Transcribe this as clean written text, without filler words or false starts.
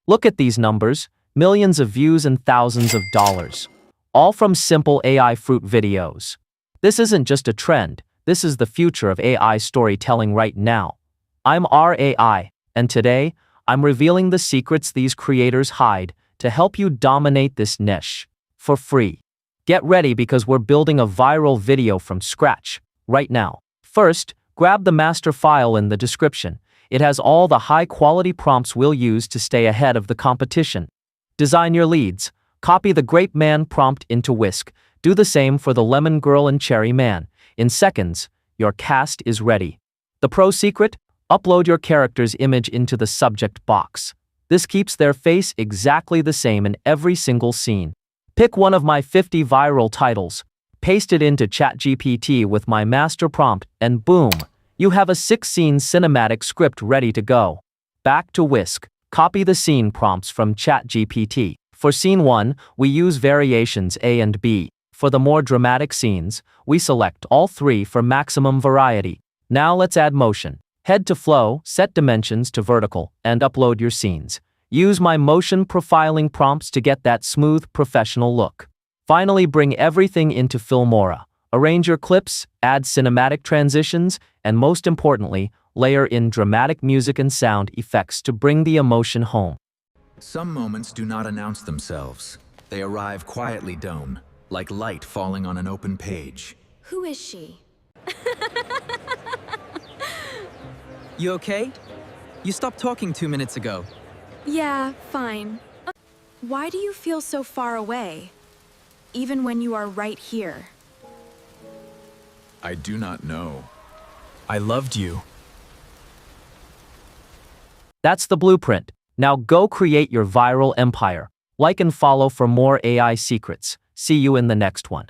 Look at these numbers, millions of views and thousands of dollars. All from simple AI fruit videos. This isn't just a trend, this is the future of AI storytelling right now. I'm RAI, and today, I'm revealing the secrets these creators hide to help you dominate this niche for free. Get ready because we're building a viral video from scratch right now. First, grab the master file in the description. It has all the high-quality prompts we'll use to stay ahead of the competition. Design your leads. Copy the Grape Man prompt into Whisk. Do the same for the Lemon Girl and Cherry Man. In seconds, your cast is ready. The pro secret? Upload your character's image into the subject box. This keeps their face exactly the same in every single scene. Pick one of my 50 viral titles, paste it into ChatGPT with my master prompt, and boom, you have a 6-scene cinematic script ready to go. Back to Whisk. Copy the scene prompts from ChatGPT. For scene 1, we use variations A and B. For the more dramatic scenes, we select all 3 for maximum variety. Now let's add motion. Head to Flow, set dimensions to vertical, and upload your scenes. Use my motion profiling prompts to get that smooth, professional look. Finally, bring everything into Filmora. Arrange your clips, add cinematic transitions, and most importantly, layer in dramatic music and sound effects to bring the emotion home. Some moments do not announce themselves. They arrive quietly down, like light falling on an open page. Who is she? You okay? You stopped talking 2 minutes ago. Yeah, fine. Why do you feel so far away? Even when you are right here. I do not know. I loved you. That's the blueprint. Now go create your viral empire. Like and follow for more AI secrets. See you in the next one.